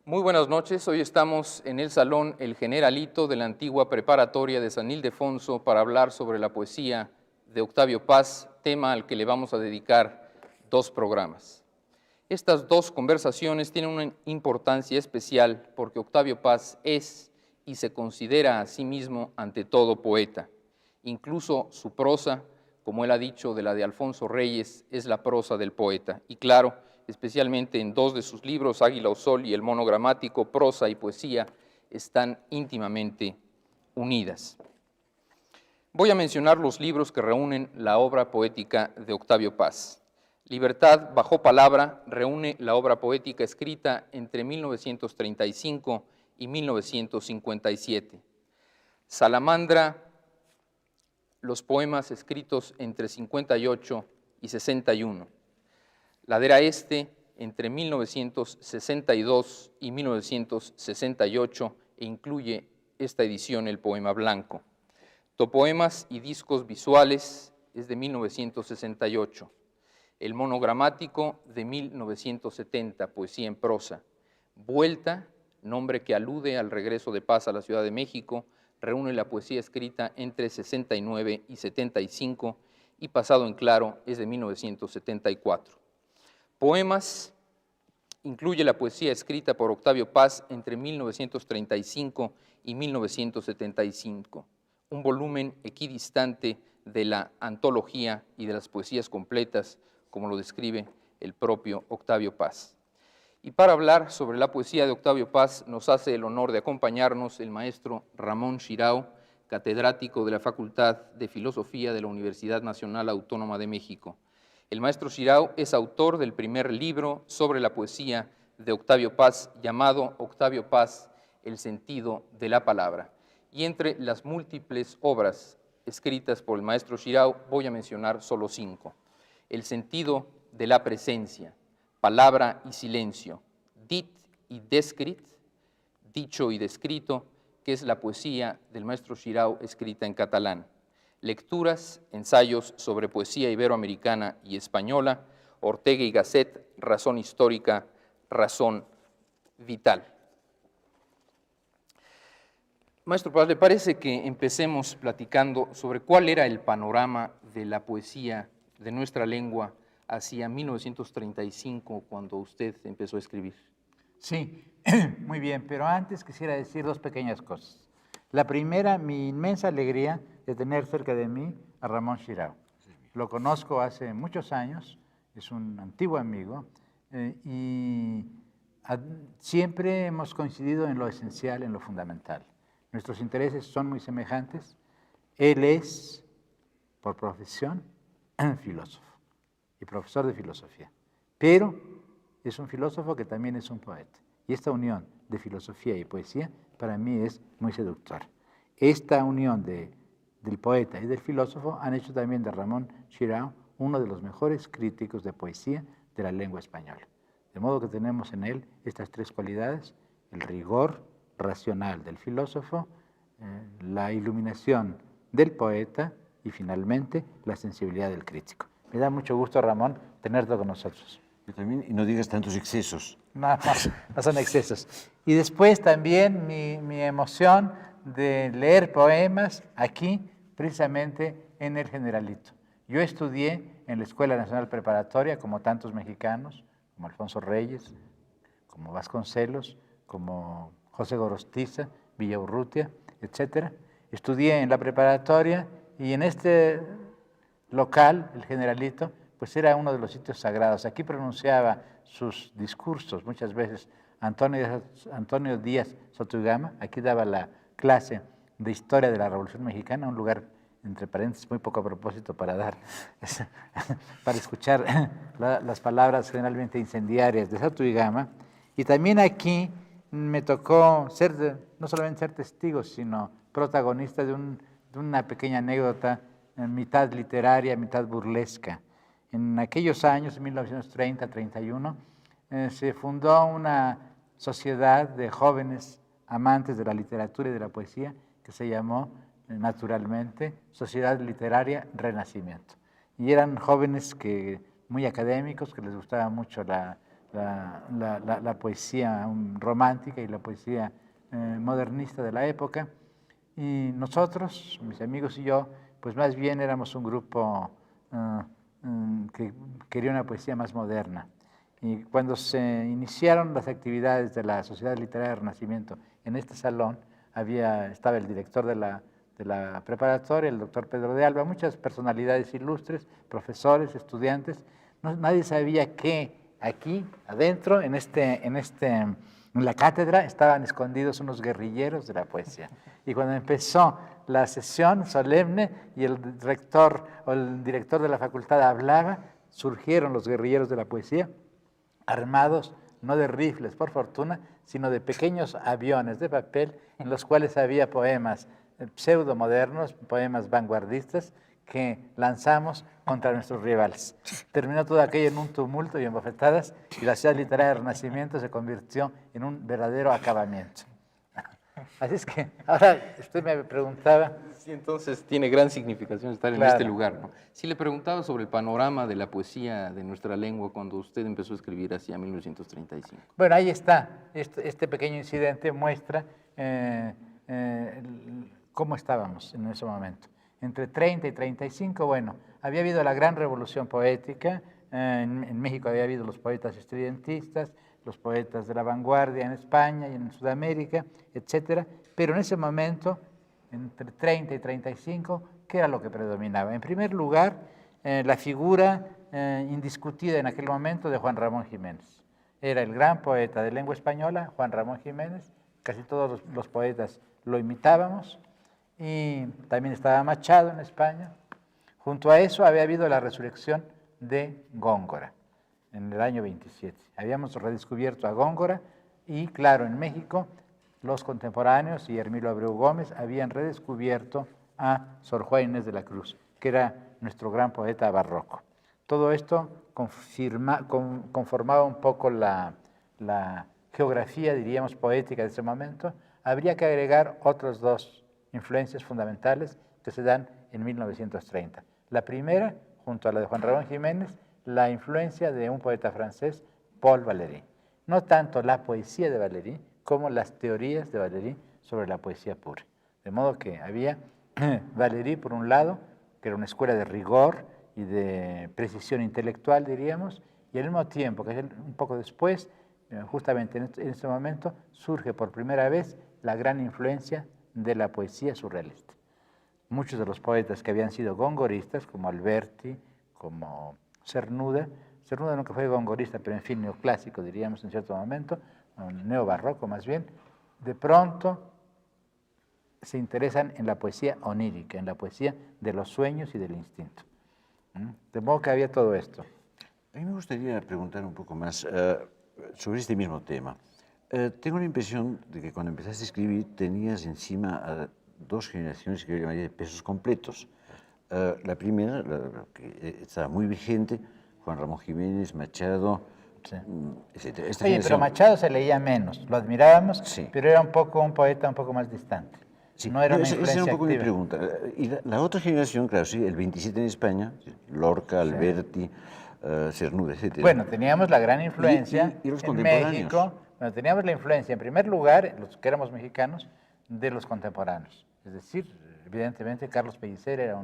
Muy buenas noches, hoy estamos en el Salón El Generalito de la antigua preparatoria de San Ildefonso para hablar sobre la poesía de Octavio Paz, tema al que le vamos a dedicar 2 programas. Estas 2 conversaciones tienen una importancia especial porque Octavio Paz es y se considera a sí mismo ante todo poeta. Incluso su prosa, como él ha dicho de la de Alfonso Reyes, es la prosa del poeta. Y claro, especialmente en 2 de sus libros, Águila o Sol y El monogramático, prosa y poesía están íntimamente unidas. Voy a mencionar los libros que reúnen la obra poética de Octavio Paz. Libertad bajo palabra reúne la obra poética escrita entre 1935 y 1957. Salamandra, los poemas escritos entre 58 y 61. Ladera Este, entre 1962 y 1968, e incluye esta edición el poema blanco. Topoemas y discos visuales es de 1968. El monogramático de 1970, poesía en prosa. Vuelta, nombre que alude al regreso de Paz a la Ciudad de México, reúne la poesía escrita entre 69 y 75, y Pasado en Claro es de 1974. Poemas incluye la poesía escrita por Octavio Paz entre 1935 y 1975, un volumen equidistante de la antología y de las poesías completas, como lo describe el propio Octavio Paz. Y para hablar sobre la poesía de Octavio Paz nos hace el honor de acompañarnos el maestro Ramón Xirau, catedrático de la Facultad de Filosofía de la Universidad Nacional Autónoma de México. El maestro Xirau es autor del primer libro sobre la poesía de Octavio Paz, llamado Octavio Paz, el sentido de la palabra. Y entre las múltiples obras escritas por el maestro Xirau voy a mencionar solo 5. El sentido de la presencia, palabra y silencio, dit y descrit, dicho y descrito, que es la poesía del maestro Xirau escrita en catalán. Lecturas, ensayos sobre poesía iberoamericana y española, Ortega y Gasset, razón histórica, razón vital. Maestro Paz, ¿le parece que empecemos platicando sobre cuál era el panorama de la poesía de nuestra lengua hacia 1935, cuando usted empezó a escribir? Sí, muy bien, pero antes quisiera decir 2 pequeñas cosas. La primera, mi inmensa alegría de tener cerca de mí a Ramón Xirau. Lo conozco hace muchos años, es un antiguo amigo, y siempre hemos coincidido en lo esencial, en lo fundamental. Nuestros intereses son muy semejantes. Él es, por profesión, filósofo y profesor de filosofía, pero es un filósofo que también es un poeta. Y esta unión de filosofía y poesía para mí es muy seductora. Esta unión del poeta y del filósofo han hecho también de Ramón Xirau uno de los mejores críticos de poesía de la lengua española. De modo que tenemos en él estas 3 cualidades: el rigor racional del filósofo, la iluminación del poeta y finalmente la sensibilidad del crítico. Me da mucho gusto, Ramón, tenerte con nosotros. Yo también, y no digas tantos excesos. No son excesos. Y después también mi emoción de leer poemas aquí, precisamente en el Generalito. Yo estudié en la Escuela Nacional Preparatoria, como tantos mexicanos, como Alfonso Reyes, como Vasconcelos, como José Gorostiza, Villaurrutia, etc. Estudié en la preparatoria y en este local, el Generalito, pues era uno de los sitios sagrados. Aquí pronunciaba sus discursos muchas veces Antonio Díaz Sotugama. Aquí daba la clase de Historia de la Revolución Mexicana, un lugar, entre paréntesis, muy poco a propósito para escuchar las palabras generalmente incendiarias de Sotugama. Y también aquí me tocó no solamente ser testigo, sino protagonista de una pequeña anécdota, mitad literaria, mitad burlesca. En aquellos años, en 1930-31, se fundó una sociedad de jóvenes amantes de la literatura y de la poesía que se llamó, naturalmente, Sociedad Literaria Renacimiento. Y eran jóvenes muy académicos, que les gustaba mucho la la poesía romántica y la poesía modernista de la época. Y nosotros, mis amigos y yo, pues más bien éramos un grupo que quería una poesía más moderna. Y cuando se iniciaron las actividades de la Sociedad Literaria del Renacimiento en este salón, estaba el director de la preparatoria, el doctor Pedro de Alba, muchas personalidades ilustres, profesores, estudiantes. Nadie sabía que aquí, adentro, en la cátedra, estaban escondidos unos guerrilleros de la poesía. Y cuando empezó la sesión solemne y el rector o el director de la facultad hablaba, surgieron los guerrilleros de la poesía, armados no de rifles, por fortuna, sino de pequeños aviones de papel en los cuales había poemas pseudomodernos, poemas vanguardistas que lanzamos contra nuestros rivales. Terminó todo aquello en un tumulto y en bofetadas y la Ciudad Literaria del Renacimiento se convirtió en un verdadero acabamiento. Así es que ahora usted me preguntaba... Sí, entonces tiene gran significación estar en este lugar, ¿no? Sí, le preguntaba sobre el panorama de la poesía de nuestra lengua cuando usted empezó a escribir hacia 1935. Bueno, ahí está. Este pequeño incidente muestra cómo estábamos en ese momento. Entre 30 y 35, bueno, había habido la gran revolución poética, en México había habido los poetas estudiantistas, los poetas de la vanguardia en España y en Sudamérica, etcétera, pero en ese momento, entre 30 y 35, ¿qué era lo que predominaba? En primer lugar, la figura indiscutida en aquel momento de Juan Ramón Jiménez. Era el gran poeta de lengua española, Juan Ramón Jiménez, casi todos los poetas lo imitábamos, y también estaba Machado en España. Junto a eso había habido la resurrección de Góngora en el año 27. Habíamos redescubierto a Góngora y, claro, en México los contemporáneos y Hermilo Abreu Gómez habían redescubierto a Sor Juana Inés de la Cruz, que era nuestro gran poeta barroco. Todo esto conformaba un poco la geografía, diríamos, poética de ese momento. Habría que agregar otras dos influencias fundamentales que se dan en 1930. La primera, junto a la de Juan Ramón Jiménez, la influencia de un poeta francés, Paul Valéry. No tanto la poesía de Valéry como las teorías de Valéry sobre la poesía pura. De modo que había Valéry, por un lado, que era una escuela de rigor y de precisión intelectual, diríamos, y al mismo tiempo, que un poco después, justamente en este momento, surge por primera vez la gran influencia de la poesía surrealista. Muchos de los poetas que habían sido gongoristas, como Alberti, como Cernuda nunca fue gongorista, pero en fin, neoclásico diríamos en cierto momento, neobarroco más bien, de pronto se interesan en la poesía onírica, en la poesía de los sueños y del instinto. De modo que había todo esto. A mí me gustaría preguntar un poco más sobre este mismo tema. Tengo la impresión de que cuando empezaste a escribir tenías encima a dos generaciones que yo llamaría de pesos completos. La primera, la que estaba muy vigente, Juan Ramón Jiménez, Machado, Sí. etc. Oye, pero Machado se leía menos, lo admirábamos, sí, pero era un poeta un poco más distante. Sí, no era una esa influencia era un poco activa. mi pregunta. Y la otra generación, claro, sí, el 27 en España, Lorca, Alberti, Cernuda, etc. Bueno, teníamos la gran influencia y los en contemporáneos. México. Bueno, teníamos la influencia, en primer lugar, los que éramos mexicanos, de los contemporáneos. Es decir, evidentemente Carlos Pellicer era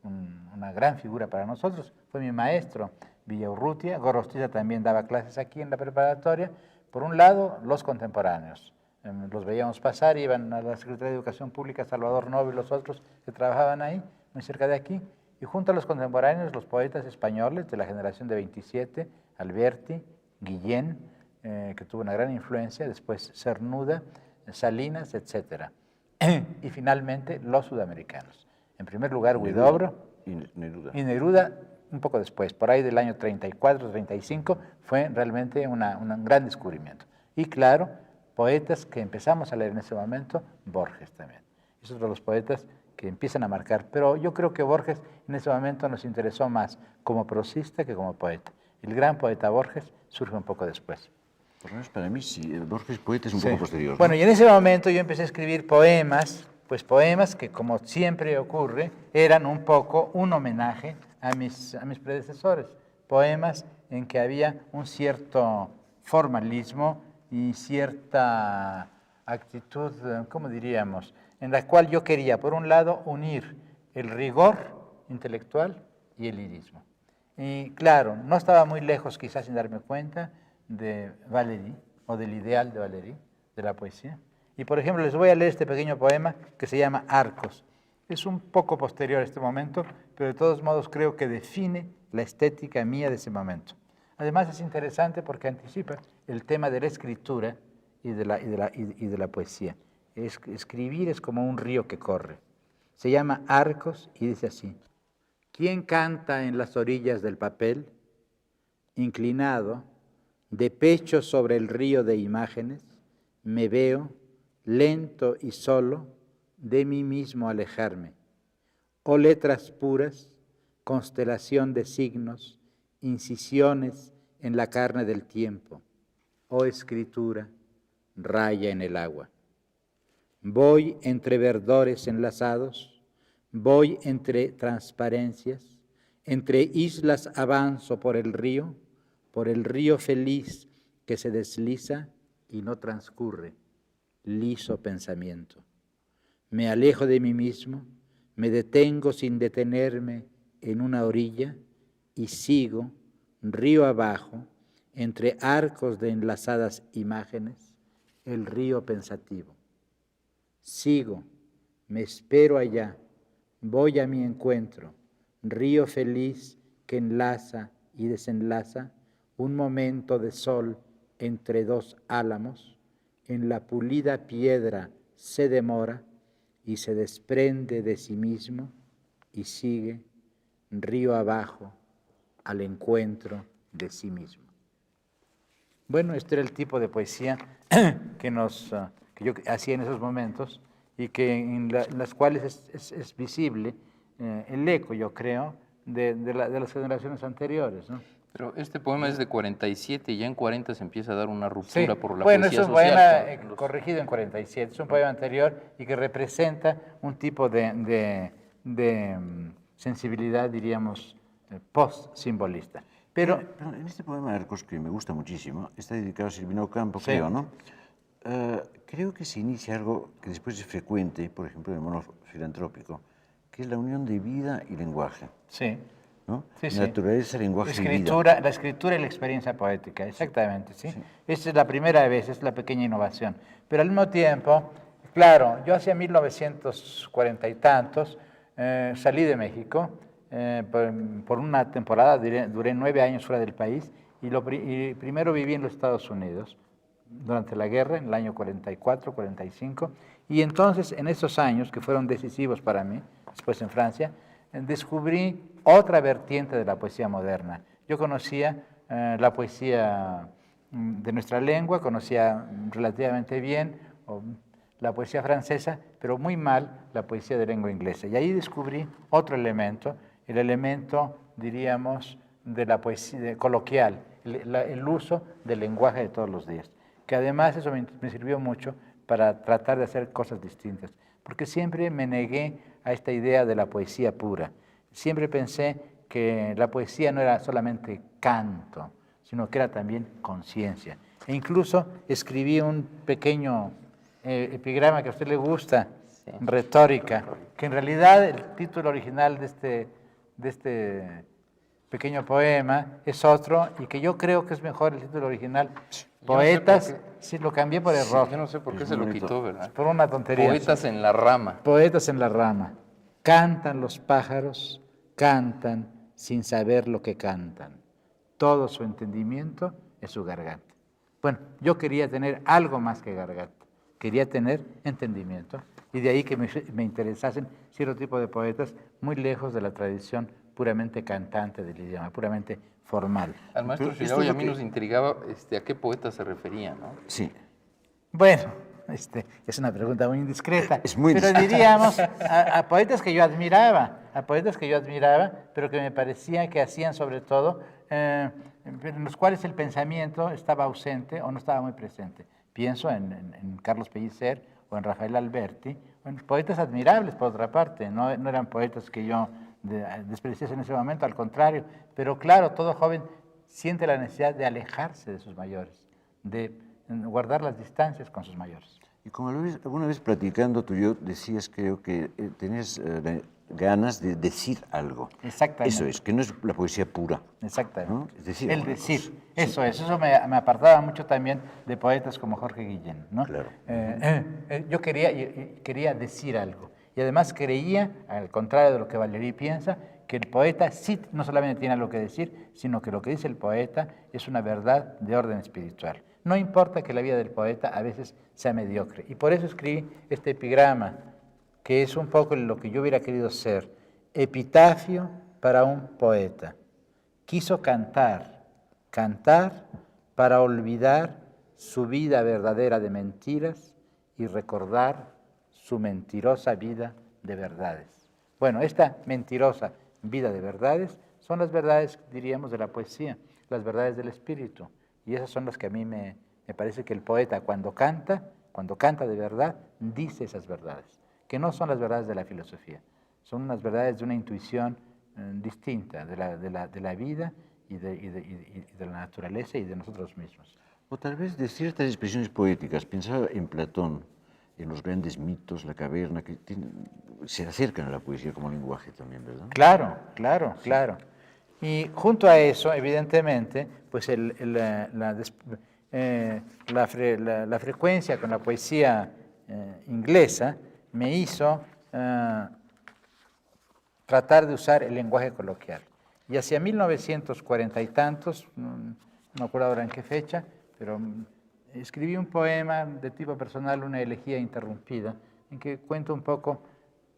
una gran figura para nosotros. Fue mi maestro, Villaurrutia. Gorostiza también daba clases aquí en la preparatoria. Por un lado, los contemporáneos. Los veíamos pasar, iban a la Secretaría de Educación Pública, Salvador Novo y los otros que trabajaban ahí, muy cerca de aquí. Y junto a los contemporáneos, los poetas españoles de la generación de 27, Alberti, Guillén, que tuvo una gran influencia, después Cernuda, Salinas, etc. Y finalmente los sudamericanos. En primer lugar, Huidobro y Neruda un poco después, por ahí del año 34, 35, fue realmente un gran descubrimiento. Y claro, poetas que empezamos a leer en ese momento, Borges también. Es otro de los poetas que empiezan a marcar, pero yo creo que Borges en ese momento nos interesó más como prosista que como poeta. El gran poeta Borges surge un poco después. Por lo menos para mí, sí, Borges poeta es un poco posterior. Bueno, y en ese momento yo empecé a escribir poemas, pues poemas que, como siempre ocurre, eran un poco un homenaje a mis predecesores. Poemas en que había un cierto formalismo y cierta actitud, ¿cómo diríamos?, en la cual yo quería, por un lado, unir el rigor intelectual y el lirismo. Y claro, no estaba muy lejos, quizás sin darme cuenta, de Valéry, o del ideal de Valéry, de la poesía. Y por ejemplo, les voy a leer este pequeño poema que se llama Arcos. Es un poco posterior a este momento, pero de todos modos creo que define la estética mía de ese momento. Además es interesante porque anticipa el tema de la escritura y de la poesía. Escribir es como un río que corre. Se llama Arcos y dice así: ¿Quién canta en las orillas del papel, inclinado, de pecho sobre el río de imágenes? Me veo, lento y solo, de mí mismo alejarme. Oh letras puras, constelación de signos, incisiones en la carne del tiempo. Oh escritura, raya en el agua. Voy entre verdores enlazados, voy entre transparencias, entre islas avanzo por el río feliz que se desliza y no transcurre, liso pensamiento. Me alejo de mí mismo, me detengo sin detenerme en una orilla y sigo, río abajo, entre arcos de enlazadas imágenes, el río pensativo. Sigo, me espero allá, voy a mi encuentro, río feliz que enlaza y desenlaza, un momento de sol entre dos álamos, en la pulida piedra se demora y se desprende de sí mismo y sigue río abajo al encuentro de sí mismo. Bueno, este era el tipo de poesía que yo hacía en esos momentos y que en las cuales es visible el eco, yo creo, de las generaciones anteriores, ¿no? Pero este poema es de 47 y ya en 40 se empieza a dar una ruptura Sí, por la bueno, poesía es un social. poema corregido en 47, es un poema anterior y que representa un tipo de sensibilidad, diríamos, post-simbolista. Pero En este poema, Arcos, que me gusta muchísimo, está dedicado a Silvino Campo, sí, creo, ¿no? Creo que se inicia algo que después es frecuente, por ejemplo, en el mono filantrópico, que es la unión de vida y lenguaje, sí. ¿no? Sí, sí. Naturaleza, lenguaje y vida. La escritura y la experiencia poética, exactamente, ¿sí? Esta es la primera vez, es la pequeña innovación. Pero al mismo tiempo, claro, yo hacia 1940 y tantos salí de México por una temporada, duré 9 años fuera del país y primero viví en los Estados Unidos durante la guerra, en el año 44, 45, y entonces en esos años que fueron decisivos para mí, después en Francia, descubrí otra vertiente de la poesía moderna. Yo conocía la poesía de nuestra lengua, conocía relativamente bien la poesía francesa, pero muy mal la poesía de lengua inglesa. Y ahí descubrí otro elemento, el elemento, diríamos, de la poesía coloquial, el uso del lenguaje de todos los días, que además eso me sirvió mucho para tratar de hacer cosas distintas, porque siempre me negué a esta idea de la poesía pura. Siempre pensé que la poesía no era solamente canto, sino que era también conciencia. E incluso escribí un pequeño epigrama que a usted le gusta, sí, retórica, que en realidad el título original de este pequeño poema es otro y que yo creo que es mejor el título original. Poetas, no sé sí, lo cambié por error. Sí, yo no sé por qué se lo quitó, ¿verdad? Por una tontería. Poetas en la rama. Poetas en la rama. Cantan los pájaros, cantan sin saber lo que cantan. Todo su entendimiento es su garganta. Bueno, yo quería tener algo más que garganta. Quería tener entendimiento. Y de ahí que me interesasen cierto tipo de poetas muy lejos de la tradición puramente cantante del idioma, puramente formal. Al maestro Shirao y a mí nos intrigaba a qué poeta se refería, ¿no? Sí. Bueno, es una pregunta muy indiscreta, Es muy pero diríamos a poetas que yo admiraba, pero que me parecía que hacían sobre todo, en los cuales el pensamiento estaba ausente o no estaba muy presente. Pienso en Carlos Pellicer o en Rafael Alberti, poetas admirables por otra parte, no eran poetas que yo despreciase en ese momento, al contrario, pero claro, todo joven siente la necesidad de alejarse de sus mayores, de guardar las distancias con sus mayores. Y como alguna vez platicando tú y yo decías, creo que tenías ganas de decir algo. Exactamente. Eso es, que no es la poesía pura. Exactamente. ¿no? Es decir, el alguna decir, cosa. eso es, eso me apartaba mucho también de poetas como Jorge Guillén, ¿no? Claro. Yo quería decir algo, y además creía, al contrario de lo que Valéry piensa, que el poeta sí no solamente tiene algo que decir, sino que lo que dice el poeta es una verdad de orden espiritual. No importa que la vida del poeta a veces sea mediocre, y por eso escribí este epigrama, que es un poco lo que yo hubiera querido ser, epitafio para un poeta. Quiso cantar para olvidar su vida verdadera de mentiras y recordar su mentirosa vida de verdades. Bueno, esta mentirosa vida de verdades son las verdades, diríamos, de la poesía, las verdades del espíritu, y esas son las que a mí me parece que el poeta cuando canta de verdad, dice esas verdades, que no son las verdades de la filosofía, son unas verdades de una intuición distinta de la vida y de la naturaleza y de nosotros mismos. O tal vez de ciertas expresiones poéticas. Pensaba en Platón, en los grandes mitos, la caverna, que se acercan a la poesía como lenguaje también, ¿verdad? Claro, claro, sí. Claro. Y junto a eso, evidentemente, pues la frecuencia con la poesía inglesa me hizo tratar de usar el lenguaje coloquial. Y hacia 1940 y tantos, no me acuerdo ahora en qué fecha, pero escribí un poema de tipo personal, una elegía interrumpida, en que cuento un poco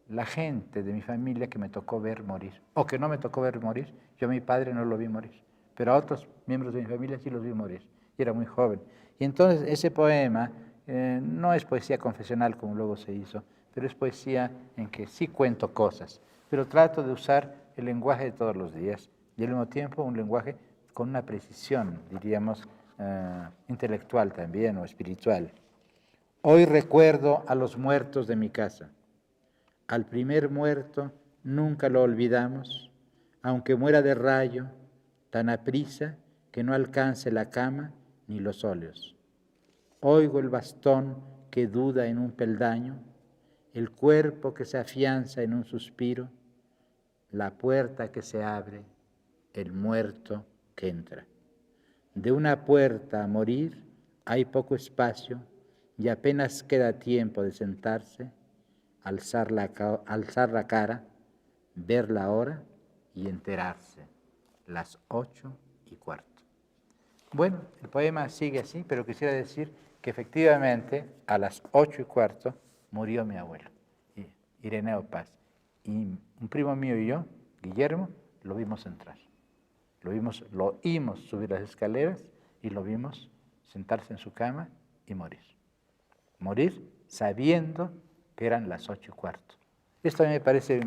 la gente de mi familia que me tocó ver morir, o que no me tocó ver morir. Yo a mi padre no lo vi morir, pero a otros miembros de mi familia sí los vi morir, y era muy joven. Y entonces ese poema no es poesía confesional como luego se hizo, pero es poesía en que sí cuento cosas, pero trato de usar el lenguaje de todos los días y al mismo tiempo un lenguaje con una precisión, diríamos, intelectual también o espiritual. Hoy recuerdo a los muertos de mi casa. Al primer muerto nunca lo olvidamos, aunque muera de rayo, tan aprisa que no alcance la cama ni los óleos. Oigo el bastón que duda en un peldaño, el cuerpo que se afianza en un suspiro, la puerta que se abre, el muerto que entra. De una puerta a morir hay poco espacio y apenas queda tiempo de sentarse, alzar la cara, ver la hora y enterarse. Las 8:15. Bueno, el poema sigue así, pero quisiera decir que efectivamente a las 8:15 murió mi abuelo, Ireneo Paz. Y un primo mío y yo, Guillermo, lo vimos entrar. Lo oímos subir las escaleras y lo vimos sentarse en su cama y morir. Morir sabiendo que eran las 8:15. Esto a mí me parece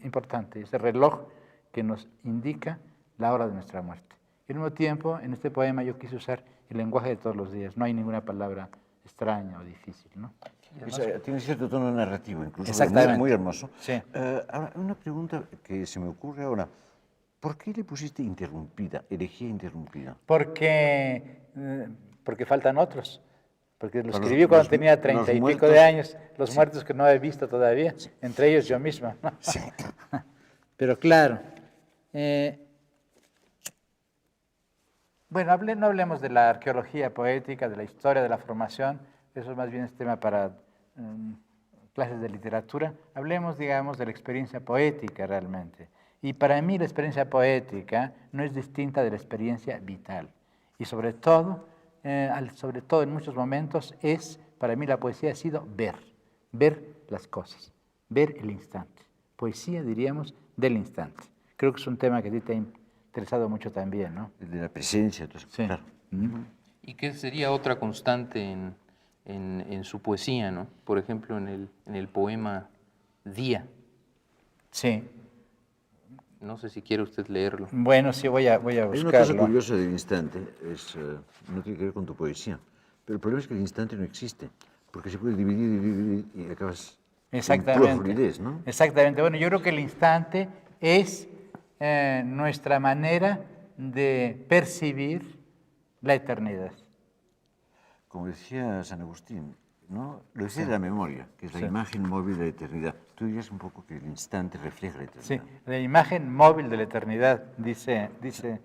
importante, ese reloj que nos indica la hora de nuestra muerte. Y al mismo tiempo, en este poema yo quise usar el lenguaje de todos los días. No hay ninguna palabra extraña o difícil, ¿no? Tiene cierto tono narrativo, incluso Exactamente. muy hermoso. Sí. Ahora, una pregunta que se me ocurre ahora. ¿Por qué le pusiste interrumpida, elegía interrumpida? Porque faltan otros. Porque lo escribí cuando tenía 30 y pico de años, los sí. Muertos que no he visto todavía, sí. Entre ellos yo misma. ¿No? Sí. Pero claro, bueno, no hablemos de la arqueología poética, de la historia, de la formación, eso más bien es tema para clases de literatura. Hablemos, digamos, de la experiencia poética realmente. Y para mí la experiencia poética no es distinta de la experiencia vital. Y sobre todo en muchos momentos, para mí la poesía ha sido ver las cosas, ver el instante. Poesía, diríamos, del instante. Creo que es un tema que a ti te ha interesado mucho también, ¿no? El de la presencia, entonces, sí. Claro. ¿Y qué sería otra constante en su poesía, ¿no? Por ejemplo, en el poema Día. Sí. No sé si quiere usted leerlo. Bueno, sí, voy a buscarlo. Hay una cosa curiosa del instante, no tiene que ver con tu poesía, pero el problema es que el instante no existe, porque se puede dividir y acabas en pura fluidez, ¿no? Exactamente. Bueno, yo creo que el instante es nuestra manera de percibir la eternidad. como decía San Agustín, ¿no? Lo decía Sí. de la memoria, que es la Sí. imagen móvil de la eternidad. Tú dirías un poco que el instante refleja la Sí, eternidad. la imagen móvil de la eternidad, dice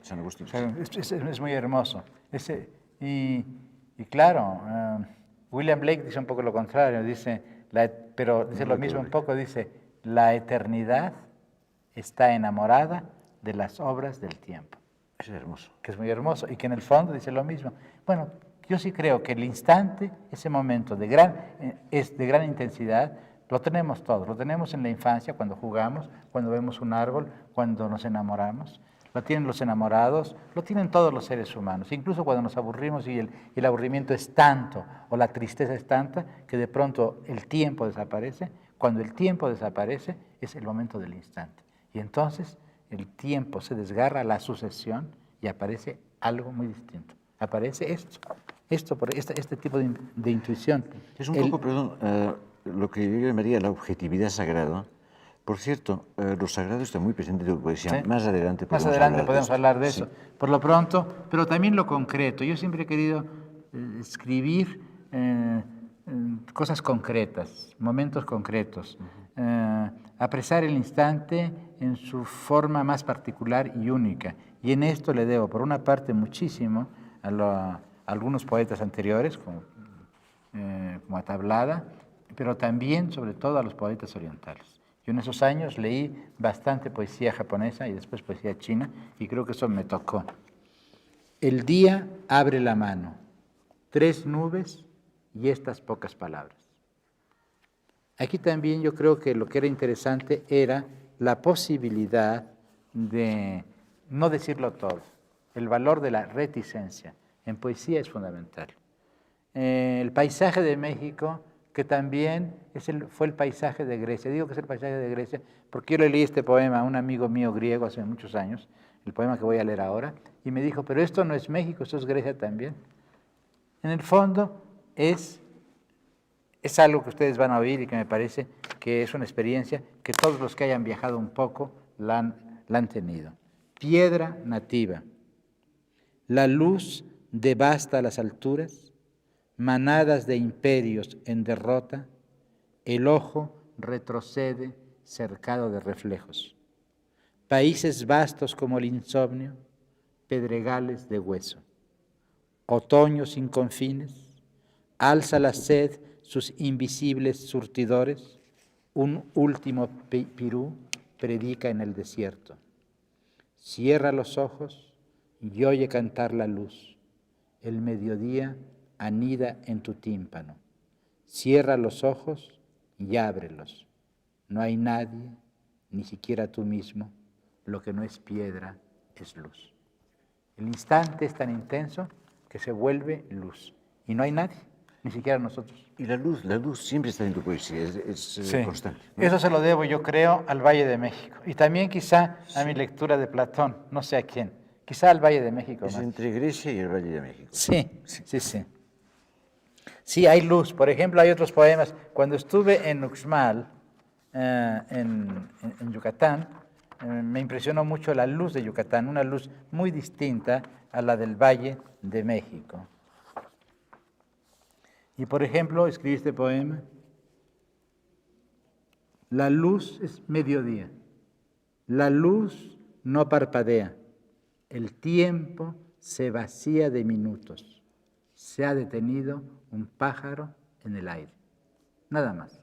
San Agustín. es muy hermoso. Y claro, William Blake dice un poco lo contrario, pero dice No lo recuerdo mismo un Blake. poco, dice, la eternidad está enamorada de las obras del tiempo, Eso es hermoso. que es muy hermoso, y que en el fondo dice lo mismo. Bueno, yo sí creo que el instante, ese momento es de gran intensidad, lo tenemos todos, lo tenemos en la infancia, cuando jugamos, cuando vemos un árbol, cuando nos enamoramos, lo tienen los enamorados, lo tienen todos los seres humanos, incluso cuando nos aburrimos y el aburrimiento es tanto o la tristeza es tanta que de pronto el tiempo desaparece. Cuando el tiempo desaparece es el momento del instante. Y entonces el tiempo se desgarra, la sucesión, y aparece algo muy distinto. Aparece este tipo de intuición. Es un poco, perdón, lo que yo llamaría la objetividad sagrada. Por cierto, lo sagrado está muy presente en tu poesía. Sí. Más adelante Más podemos adelante hablar podemos de esto. hablar de Sí. eso. Por lo pronto, pero también lo concreto. Yo siempre he querido escribir cosas concretas, momentos concretos. Apresar el instante en su forma más particular y única. Y en esto le debo, por una parte, muchísimo a algunos poetas anteriores, como Tablada, pero también, sobre todo, a los poetas orientales. Yo en esos años leí bastante poesía japonesa y después poesía china, y creo que eso me tocó. El día abre la mano, 3 nubes y estas pocas palabras. Aquí también yo creo que lo que era interesante era la posibilidad de no decirlo todo. El valor de la reticencia en poesía es fundamental. El paisaje de México, que también fue el paisaje de Grecia. Digo que es el paisaje de Grecia porque yo le leí este poema a un amigo mío griego hace muchos años, el poema que voy a leer ahora, y me dijo, pero esto no es México, esto es Grecia también. En el fondo es algo que ustedes van a oír y que me parece que es una experiencia que todos los que hayan viajado un poco la han tenido. Piedra nativa. La luz devasta las alturas, manadas de imperios en derrota, el ojo retrocede cercado de reflejos. Países vastos como el insomnio, pedregales de hueso. Otoño sin confines, alza la sed sus invisibles surtidores, un último pirú predica en el desierto. Cierra los ojos y oye cantar la luz. El mediodía anida en tu tímpano. Cierra los ojos y ábrelos. No hay nadie, ni siquiera tú mismo. Lo que no es piedra es luz. El instante es tan intenso que se vuelve luz. Y no hay nadie, ni siquiera nosotros. Y la luz siempre está en tu poesía, es constante, ¿no? Eso se lo debo, yo creo, al Valle de México. Y también quizá a mi lectura de Platón, no sé a quién. Quizá al Valle de México Es más. entre Grecia y el Valle de México. Sí. Sí, hay luz. Por ejemplo, hay otros poemas. Cuando estuve en Uxmal, en Yucatán, me impresionó mucho la luz de Yucatán, una luz muy distinta a la del Valle de México. Y por ejemplo, escribí este poema. La luz es mediodía. La luz no parpadea. El tiempo se vacía de minutos. Se ha detenido un pájaro en el aire. Nada más.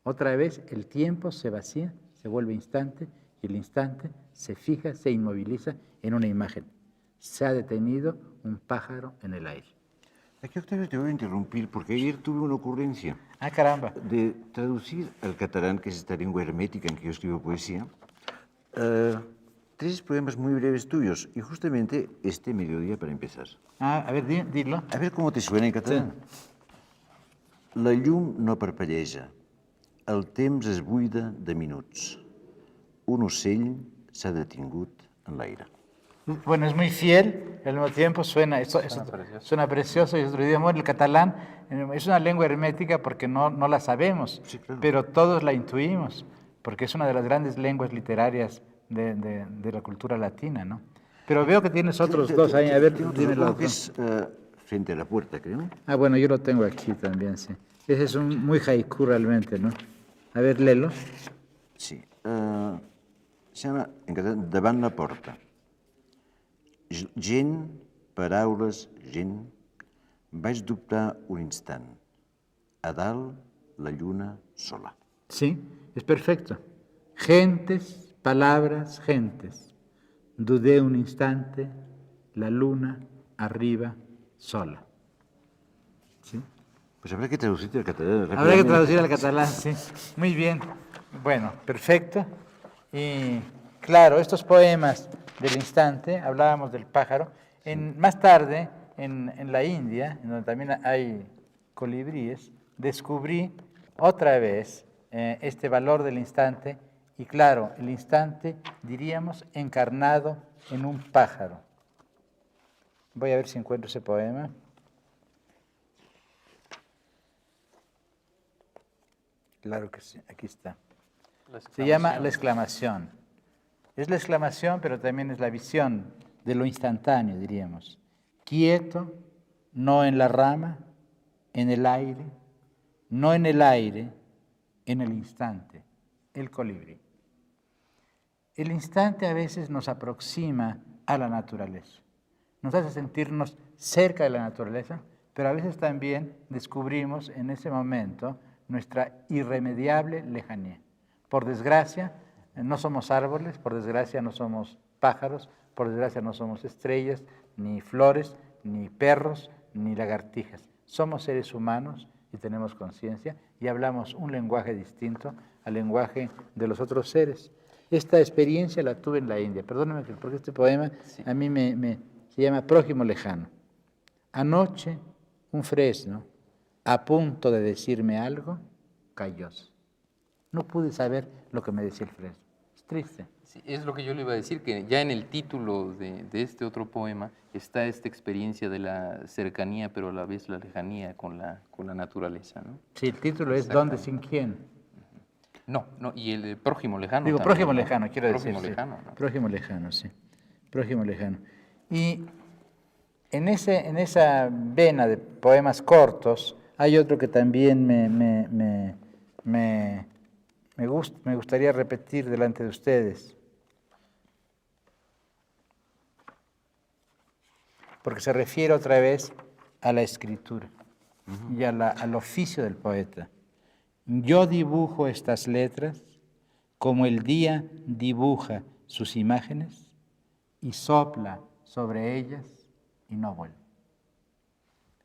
Otra vez el tiempo se vacía, se vuelve instante, y el instante se fija, se inmoviliza en una imagen. Se ha detenido un pájaro en el aire. Aquí, Octavio, te voy a interrumpir porque ayer tuve una ocurrencia Ah, caramba. de traducir al catalán, que es esta lengua hermética en que yo escribo poesía, 3 poemas muy breves tuyos, y justamente este mediodía para empezar. Ah, a ver, dilo. A ver cómo te suena en catalán. La llum no parpelleja, el temps es buida de minuts. Un ocell s'ha detingut en l'aire. Bueno, es muy fiel, al mismo tiempo suena precioso y es otro idioma. El catalán es una lengua hermética porque no la sabemos, Sí, claro. pero todos la intuimos, porque es una de las grandes lenguas literarias de la cultura latina, ¿no? Pero veo que tienes otros dos ahí, a ver, Tengo dime uno los que dos. es frente a la puerta, creo. Ah, bueno, yo lo tengo aquí también, sí. Ese es un muy haiku realmente, ¿no? A ver, léelo. Sí. Se llama, en catalán, Davant la porta. Gent, paraules, gent, vaig dubtar un instant. A dalt, la lluna sola. Sí, es perfecto. Gentes, palabras, gentes. Dudé un instante, la luna arriba sola. ¿Sí? Pues habrá que traducirte al catalán. Habrá que rápidamente. traducir al catalán, sí. Muy bien. Bueno, perfecto. Y claro, estos poemas del instante, hablábamos del pájaro. Más tarde, en la India, en donde también hay colibríes, descubrí otra vez este valor del instante. Y claro, el instante, diríamos, encarnado en un pájaro. Voy a ver si encuentro ese poema. Claro que sí, aquí está. Se llama La exclamación. Es la exclamación, pero también es la visión de lo instantáneo, diríamos. Quieto, no en la rama, en el aire, no en el aire, en el instante, el colibrí. El instante a veces nos aproxima a la naturaleza, nos hace sentirnos cerca de la naturaleza, pero a veces también descubrimos en ese momento nuestra irremediable lejanía. Por desgracia, no somos árboles, por desgracia no somos pájaros, por desgracia no somos estrellas, ni flores, ni perros, ni lagartijas. Somos seres humanos y tenemos conciencia y hablamos un lenguaje distinto al lenguaje de los otros seres. Esta experiencia la tuve en la India. Perdóname, porque este poema a mí se llama Prójimo Lejano. Anoche, un fresno, a punto de decirme algo, cayó. No pude saber lo que me decía el fresno. Es triste. Sí, es lo que yo le iba a decir, que ya en el título de este otro poema está esta experiencia de la cercanía, pero a la vez la lejanía con la naturaleza, ¿no? Sí, el título es ¿Dónde sin quién? No, y el prójimo lejano. Digo, también, prójimo ¿no? lejano, quiero decir. Prójimo Sí. lejano, ¿no? Prójimo lejano, sí. Prójimo lejano. Y en esa vena de poemas cortos hay otro que también me gustaría repetir delante de ustedes. Porque se refiere otra vez a la escritura y al oficio del poeta. Yo dibujo estas letras como el día dibuja sus imágenes y sopla sobre ellas y no vuelve.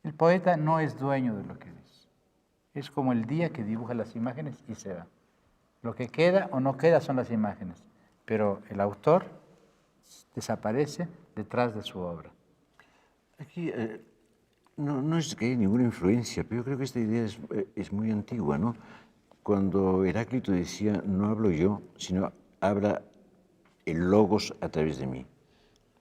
El poeta no es dueño de lo que dice. Es como el día que dibuja las imágenes y se va. Lo que queda o no queda son las imágenes, pero el autor desaparece detrás de su obra. Aquí no es que haya ninguna influencia, pero yo creo que esta idea es muy antigua, ¿no? Cuando Heráclito decía, no hablo yo, sino habla el logos a través de mí.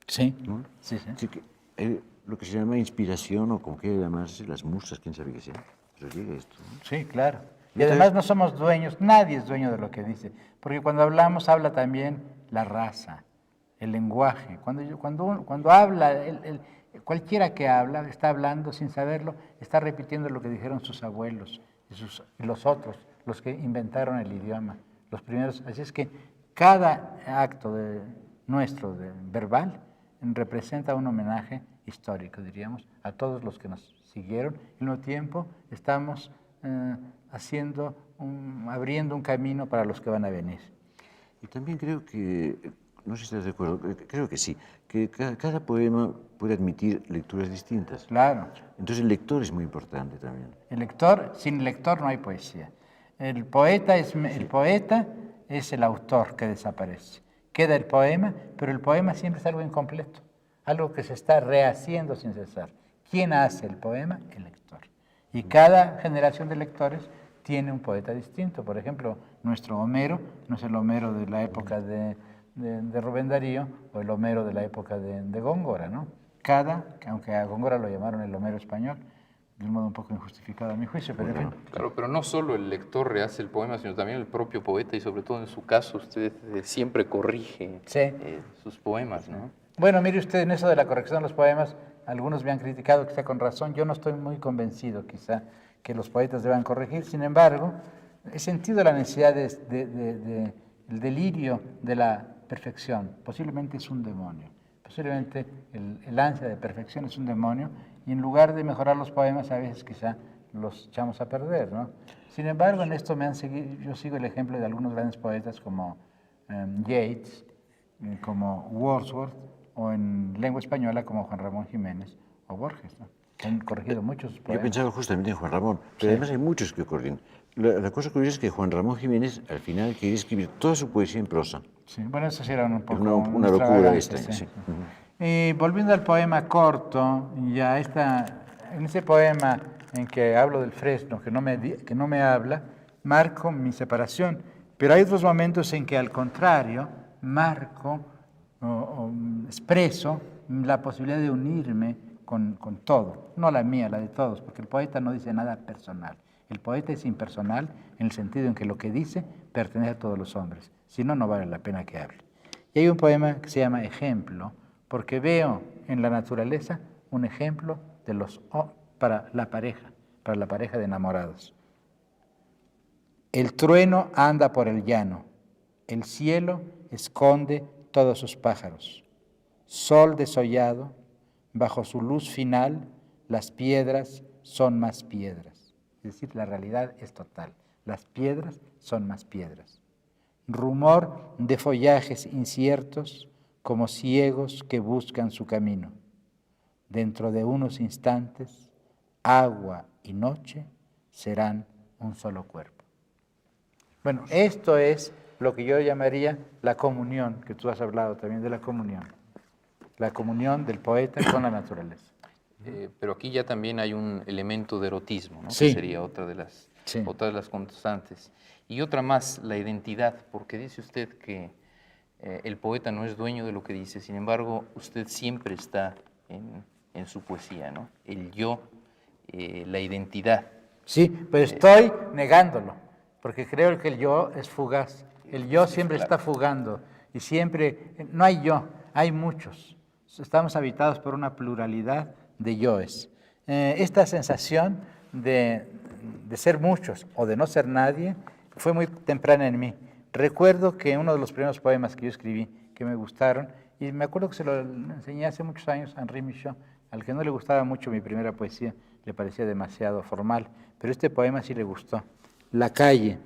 Sí, ¿No? sí, sí. Así que, lo que se llama inspiración, o como quiera llamarse, las musas, quién sabe qué sea, pero llega esto, ¿no? Sí, claro. Y además no somos dueños, nadie es dueño de lo que dice, porque cuando hablamos habla también la raza, el lenguaje. Cuando habla, cualquiera que habla, está hablando sin saberlo, está repitiendo lo que dijeron sus abuelos y los otros, los que inventaron el idioma, los primeros. Así es que cada acto nuestro verbal representa un homenaje histórico, diríamos, a todos los que nos siguieron. Y al mismo tiempo estamos abriendo un camino para los que van a venir. Y también creo que, no sé si estás de acuerdo, creo que sí, que cada poema puede admitir lecturas distintas. Claro. Entonces el lector es muy importante también. El lector, sin lector no hay poesía. El poeta es el autor que desaparece. Queda el poema, pero el poema siempre es algo incompleto, algo que se está rehaciendo sin cesar. ¿Quién hace el poema? El lector. Y cada generación de lectores tiene un poeta distinto. Por ejemplo, nuestro Homero no es el Homero de la época de Rubén Darío o el Homero de la época de Góngora, ¿no? Aunque a Góngora lo llamaron el Homero español, de un modo un poco injustificado a mi juicio, pero en fin. Claro, pero no solo el lector rehace el poema, sino también el propio poeta, y sobre todo en su caso usted siempre corrige Sí. sus poemas, ¿no? Bueno, mire usted, en eso de la corrección de los poemas, algunos me han criticado, quizá con razón, yo no estoy muy convencido quizá que los poetas deban corregir, sin embargo, he sentido la necesidad el delirio de la perfección, posiblemente es un demonio, posiblemente el ansia de perfección es un demonio, y en lugar de mejorar los poemas, a veces quizá los echamos a perder, ¿no? Sin embargo, en esto yo sigo el ejemplo de algunos grandes poetas como Yeats, como Wordsworth, o en lengua española como Juan Ramón Jiménez o Borges, ¿no? Que han corregido muchos Yo poemas. pensaba justamente en Juan Ramón, pero además hay muchos que corrigen. La cosa curiosa es que Juan Ramón Jiménez al final quería escribir toda su poesía en prosa. Sí, bueno, eso sí era un poco Una locura extravagante, esta, sí. Y volviendo al poema corto, en ese poema en que hablo del fresno, que no me habla, marco mi separación. Pero hay otros momentos en que al contrario, marco o expreso la posibilidad de unirme con todo, no la mía, la de todos, porque el poeta no dice nada personal. El poeta es impersonal en el sentido en que lo que dice pertenece a todos los hombres, si no, no vale la pena que hable. Y hay un poema que se llama Ejemplo, porque veo en la naturaleza un ejemplo para la pareja de enamorados. El trueno anda por el llano, el cielo esconde todos sus pájaros. Sol desollado, bajo su luz final, las piedras son más piedras. Es decir, la realidad es total. Las piedras son más piedras. Rumor de follajes inciertos, como ciegos que buscan su camino. Dentro de unos instantes, agua y noche serán un solo cuerpo. Bueno, esto es lo que yo llamaría la comunión, que tú has hablado también de la comunión del poeta con la naturaleza. Pero aquí ya también hay un elemento de erotismo, ¿no? Sí. Que sería otra de las constantes. Y otra más, la identidad, porque dice usted que el poeta no es dueño de lo que dice, sin embargo, usted siempre está en su poesía, ¿no? El yo, la identidad. Sí, pero estoy negándolo, porque creo que el yo es fugaz. El yo siempre está fugando y siempre, no hay yo, hay muchos. Estamos habitados por una pluralidad de yoes. Esta sensación de ser muchos o de no ser nadie fue muy temprana en mí. Recuerdo que uno de los primeros poemas que yo escribí, que me gustaron, y me acuerdo que se lo enseñé hace muchos años a Henri Michaud, al que no le gustaba mucho mi primera poesía, le parecía demasiado formal, pero este poema sí le gustó. La calle.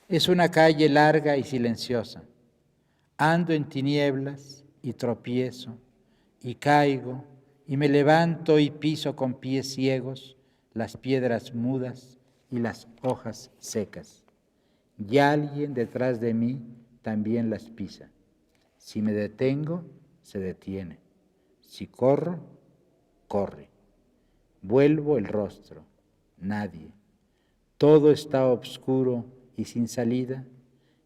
Es una calle larga y silenciosa. Ando en tinieblas y tropiezo, y caigo, y me levanto y piso con pies ciegos las piedras mudas y las hojas secas. Y alguien detrás de mí también las pisa. Si me detengo, se detiene. Si corro, corre. Vuelvo el rostro. Nadie. Todo está oscuro y sin salida,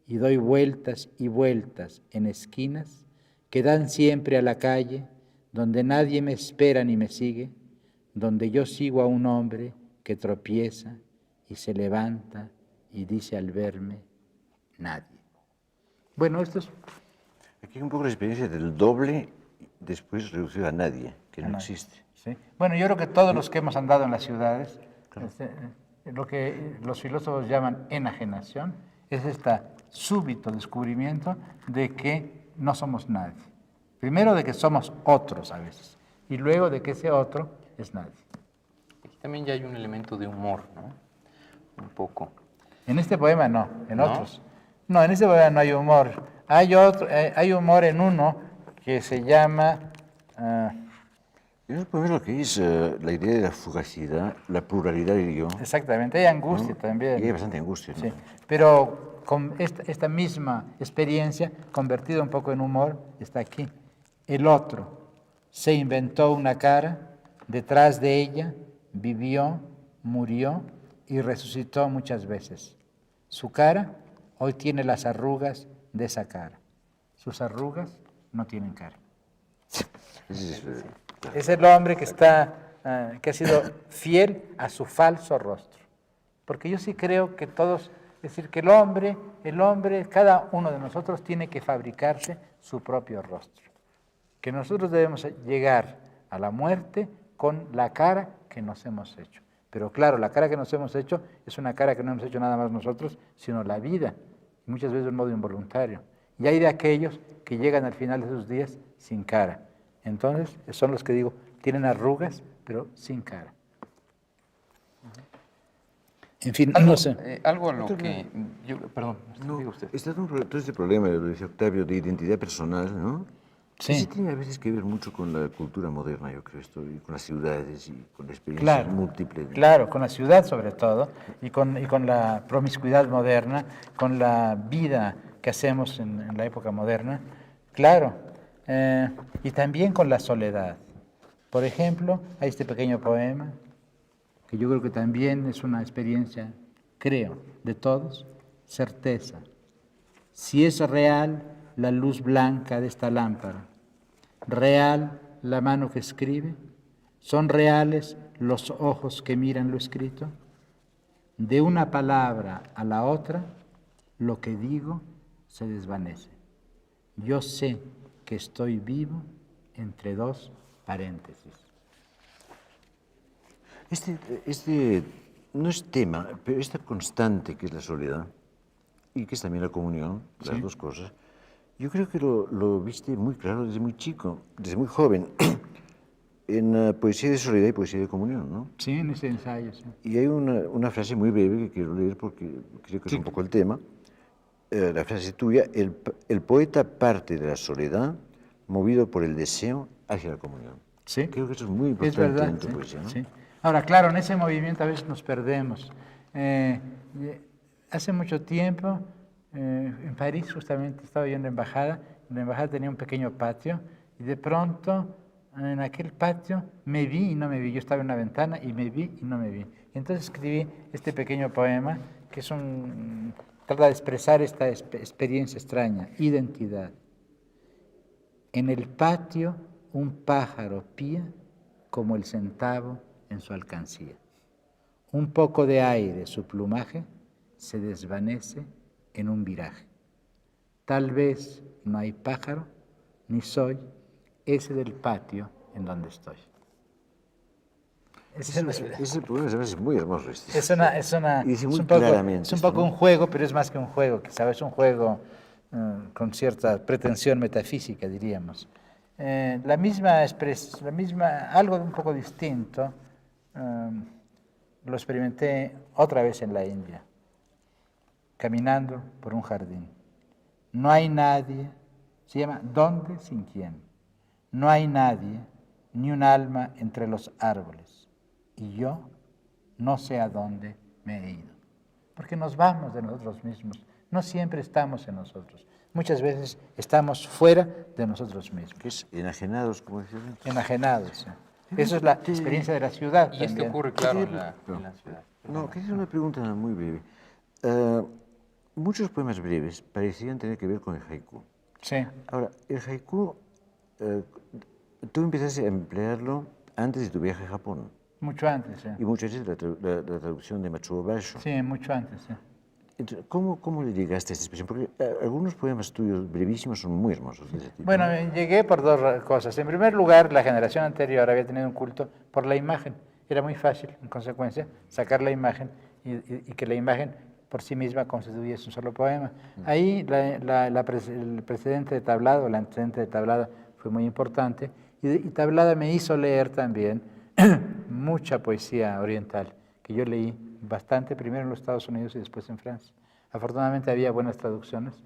y doy vueltas y vueltas en esquinas que dan siempre a la calle, donde nadie me espera ni me sigue, donde yo sigo a un hombre que tropieza y se levanta y dice al verme, nadie. Bueno, esto es... Aquí hay un poco la experiencia del doble, después reducido a nadie, que no existe. ¿Sí? Bueno, yo creo que todos los que hemos andado en las ciudades, lo que los filósofos llaman enajenación, es este súbito descubrimiento de que no somos nadie. Primero de que somos otros a veces, y luego de que ese otro es nadie. Aquí también ya hay un elemento de humor, ¿no? Un poco. En este poema no, en otros. No, en este poema no hay humor. Hay humor en uno que se llama... Yo puedo ver lo que es la idea de la fugacidad, la pluralidad del yo. Exactamente, hay angustia también. Y hay bastante angustia, ¿no? Sí, pero con esta misma experiencia, convertida un poco en humor, está aquí. El otro se inventó una cara, detrás de ella vivió, murió y resucitó muchas veces. Su cara hoy tiene las arrugas de esa cara. Sus arrugas no tienen cara. Es el hombre que ha sido fiel a su falso rostro. Porque yo sí creo que todos, es decir, que el hombre, cada uno de nosotros tiene que fabricarse su propio rostro. Que nosotros debemos llegar a la muerte con la cara que nos hemos hecho. Pero claro, la cara que nos hemos hecho es una cara que no hemos hecho nada más nosotros, sino la vida, y muchas veces de un modo involuntario. Y hay de aquellos que llegan al final de sus días sin cara. Entonces, son los que digo, tienen arrugas, pero sin cara. En fin, no sé. Algo a lo que... perdón, No, diga usted. está todo este problema, lo dice Octavio, de identidad personal, ¿no? Sí. Sí tiene a veces que ver mucho con la cultura moderna, yo creo, esto, y con las ciudades y con la experiencia múltiple. Claro, con la ciudad sobre todo, y con la promiscuidad moderna, con la vida que hacemos en la época moderna, claro, y también con la soledad. Por ejemplo, hay este pequeño poema, que yo creo que también es una experiencia, creo, de todos, certeza. Si es real la luz blanca de esta lámpara, real la mano que escribe, son reales los ojos que miran lo escrito, de una palabra a la otra, lo que digo se desvanece. Yo sé que estoy vivo entre dos paréntesis. Este no es tema, pero esta constante que es la soledad y que es también la comunión, las dos cosas, yo creo que lo viste muy claro desde muy chico, desde muy joven, en Poesía de Soledad y Poesía de Comunión, ¿no? Sí, en ese ensayo, sí. Y hay una frase muy breve que quiero leer porque creo que es un poco el tema. La frase tuya, el poeta parte de la soledad movido por el deseo hacia la comunión. Sí. Creo que eso es muy Es importante verdad, en tu sí, poesía, ¿no? sí. Ahora, claro, en ese movimiento a veces nos perdemos. Hace mucho tiempo, en París justamente, estaba yo en la embajada tenía un pequeño patio, y de pronto en aquel patio me vi y no me vi. Yo estaba en una ventana y me vi y no me vi. Y entonces escribí este pequeño poema, que es trata de expresar esta experiencia extraña, identidad. En el patio un pájaro pía como el centavo en su alcancía. Un poco de aire, su plumaje, se desvanece en un viraje. Tal vez no hay pájaro, ni soy ese del patio en donde estoy. Ese poema es muy hermoso. Y dice muy claramente. Es un poco un juego, pero es más que un juego, quizás es un juego con cierta pretensión metafísica, diríamos. Algo un poco distinto, lo experimenté otra vez en la India, caminando por un jardín. No hay nadie, se llama ¿Dónde sin quién? No hay nadie, ni un alma entre los árboles, y yo no sé a dónde me he ido. Porque nos vamos de nosotros mismos, no siempre estamos en nosotros. Muchas veces estamos fuera de nosotros mismos. ¿Qué es? Enajenados, como decías antes. Enajenados. Eso es la experiencia de la ciudad. Y esto ocurre, claro, en la ciudad. No, quería hacer una pregunta muy breve. Muchos poemas breves parecían tener que ver con el haiku. Sí. Ahora, el haiku, tú empezaste a emplearlo antes de tu viaje a Japón. Mucho antes, sí. Y muchas veces la traducción de Matsuo Basho. Sí, mucho antes, sí. Entonces, ¿cómo le llegaste a esta expresión? Porque algunos poemas tuyos brevísimos son muy hermosos de ese tipo. Bueno, llegué por dos cosas. En primer lugar, la generación anterior había tenido un culto por la imagen. Era muy fácil, en consecuencia, sacar la imagen y que la imagen por sí misma constituyese un solo poema. Ahí el precedente de Tablada, el antecedente de Tablada fue muy importante, y Tablada me hizo leer también mucha poesía oriental, que yo leí bastante, primero en los Estados Unidos y después en Francia. Afortunadamente había buenas traducciones.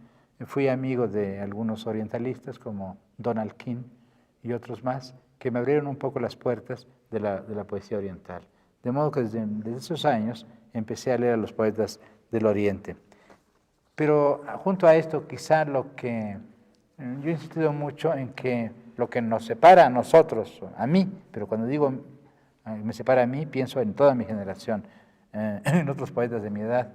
Fui amigo de algunos orientalistas como Donald King y otros más, que me abrieron un poco las puertas de la poesía oriental. De modo que desde esos años empecé a leer a los poetas del Oriente. Pero junto a esto, quizá yo he insistido mucho en que lo que nos separa a nosotros, a mí, pero cuando digo me separa a mí, pienso en toda mi generación, en otros poetas de mi edad,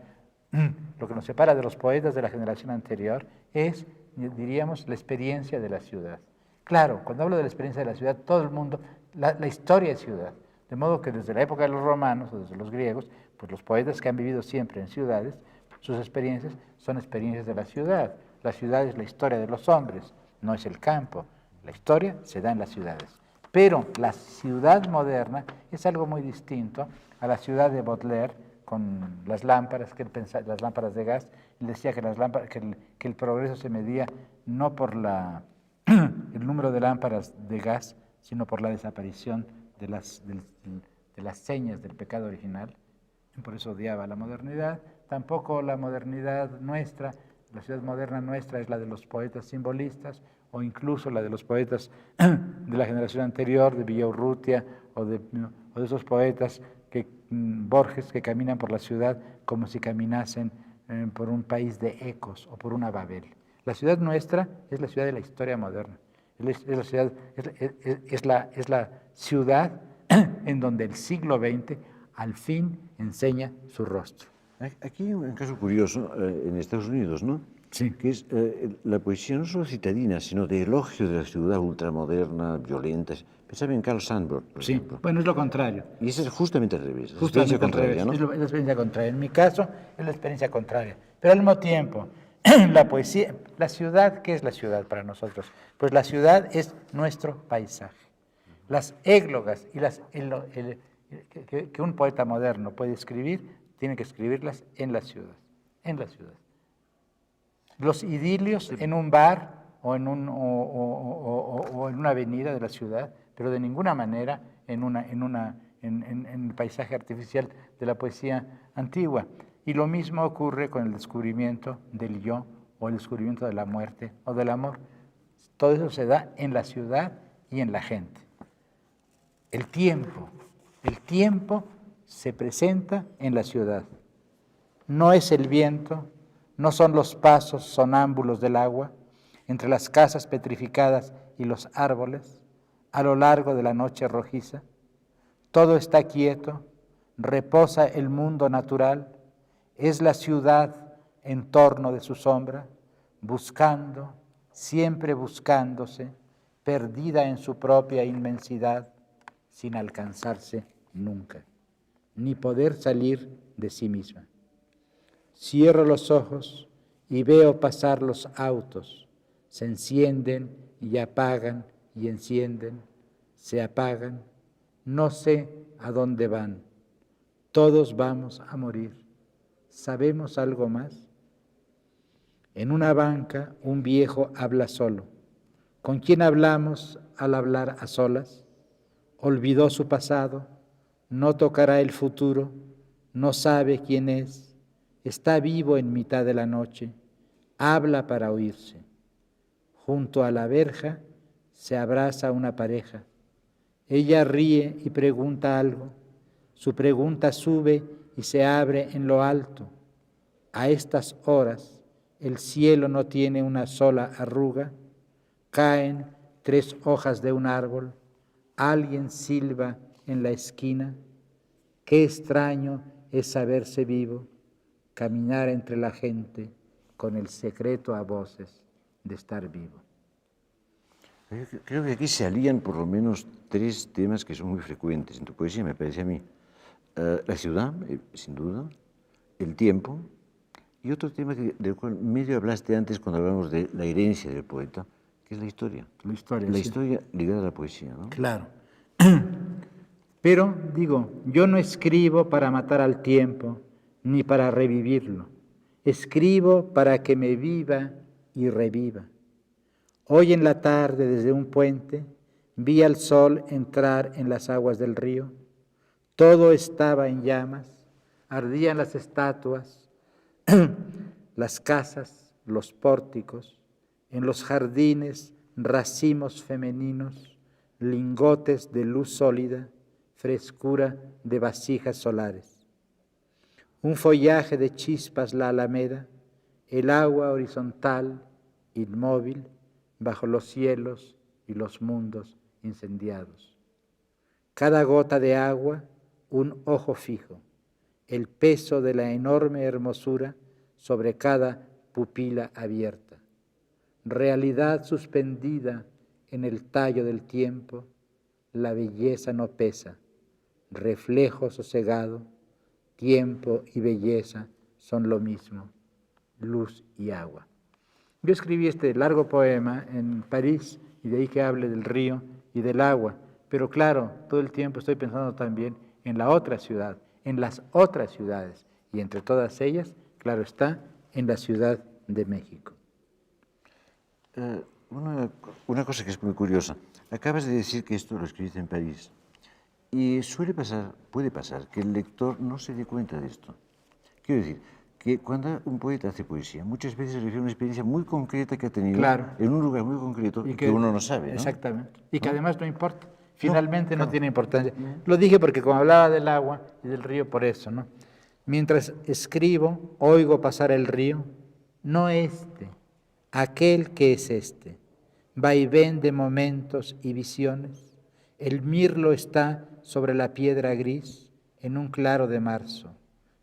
lo que nos separa de los poetas de la generación anterior es, diríamos, la experiencia de la ciudad. Claro, cuando hablo de la experiencia de la ciudad, todo el mundo, la historia de ciudad, de modo que desde la época de los romanos o desde los griegos, pues los poetas que han vivido siempre en ciudades, sus experiencias son experiencias de la ciudad. La ciudad es la historia de los hombres, no es el campo. La historia se da en las ciudades. Pero la ciudad moderna es algo muy distinto a la ciudad de Baudelaire, con las lámparas, las lámparas de gas. Él decía que, que el progreso se medía no por el número de lámparas de gas, sino por la desaparición de las señas del pecado original. Por eso odiaba la modernidad. Tampoco la modernidad nuestra, la ciudad moderna nuestra es la de los poetas simbolistas, o incluso la de los poetas de la generación anterior, de Villaurrutia, o de esos poetas Borges, que caminan por la ciudad como si caminasen por un país de ecos o por una Babel. La ciudad nuestra es la ciudad de la historia moderna. Es la ciudad en donde el siglo XX al fin enseña su rostro. Aquí hay un caso curioso en Estados Unidos, ¿no? Sí. Que es la poesía no solo citadina, sino de elogio de la ciudad ultramoderna, violenta. Pensaba en Carl Sandburg, por ejemplo. Bueno, es lo contrario. Y eso es justamente al revés, la Justamente experiencia contraria, ¿no? Es la experiencia contraria. En mi caso, es la experiencia contraria. Pero al mismo tiempo, la poesía, la ciudad, ¿qué es la ciudad para nosotros? Pues la ciudad es nuestro paisaje. Las églogas y que un poeta moderno puede escribir, tiene que escribirlas en la ciudad. En la ciudad. Los idilios en un bar o en una avenida de la ciudad, pero de ninguna manera en el paisaje artificial de la poesía antigua. Y lo mismo ocurre con el descubrimiento del yo, o el descubrimiento de la muerte o del amor. Todo eso se da en la ciudad y en la gente. El tiempo se presenta en la ciudad. No es el viento, no son los pasos sonámbulos del agua entre las casas petrificadas y los árboles a lo largo de la noche rojiza. Todo está quieto, reposa el mundo natural, es la ciudad en torno de su sombra, buscando, siempre buscándose, perdida en su propia inmensidad, sin alcanzarse nunca, ni poder salir de sí misma. Cierro los ojos y veo pasar los autos, se encienden y apagan y encienden, se apagan, no sé a dónde van, todos vamos a morir. ¿Sabemos algo más? En una banca un viejo habla solo. ¿Con quién hablamos al hablar a solas? Olvidó su pasado, no tocará el futuro, no sabe quién es, está vivo en mitad de la noche, habla para oírse. Junto a la verja se abraza una pareja. Ella ríe y pregunta algo. Su pregunta sube y se abre en lo alto. A estas horas el cielo no tiene una sola arruga. Caen 3 hojas de un árbol. Alguien silba en la esquina. Qué extraño es saberse vivo, caminar entre la gente con el secreto a voces de estar vivo. Creo que aquí se alían por lo menos 3 temas que son muy frecuentes en tu poesía, me parece a mí. La ciudad, sin duda, el tiempo, y otro tema del cual medio hablaste antes cuando hablamos de la herencia del poeta, que es la historia. La historia, La sí. historia ligada a la poesía, ¿no? Claro. Pero, digo, yo no escribo para matar al tiempo, ni para revivirlo. Escribo para que me viva y reviva. Hoy en la tarde, desde un puente, vi al sol entrar en las aguas del río. Todo estaba en llamas, ardían las estatuas, las casas, los pórticos, en los jardines racimos femeninos, lingotes de luz sólida, frescura de vasijas solares. Un follaje de chispas la alameda, el agua horizontal, inmóvil, bajo los cielos y los mundos incendiados. Cada gota de agua, un ojo fijo, el peso de la enorme hermosura sobre cada pupila abierta. Realidad suspendida en el tallo del tiempo, la belleza no pesa, reflejo sosegado, tiempo y belleza son lo mismo, luz y agua. Yo escribí este largo poema en París, y de ahí que hable del río y del agua, Pero claro, todo el tiempo estoy pensando también en la otra ciudad, en las otras ciudades, y entre todas ellas, claro está, en la Ciudad de México. Una cosa que es muy curiosa. Acabas de decir que esto lo escribiste en París. Y puede pasar, que el lector no se dé cuenta de esto. Quiero decir, que cuando un poeta hace poesía, muchas veces refiere a una experiencia muy concreta que ha tenido Claro. en un lugar muy concreto y que uno no sabe, ¿no? Exactamente. Y que ¿No? además no importa. Finalmente no claro. tiene importancia. Lo dije porque como hablaba del agua y del río, por eso, ¿no? Mientras escribo, oigo pasar el río, no este, aquel que es este, vaivén de momentos y visiones. El mirlo está sobre la piedra gris en un claro de marzo,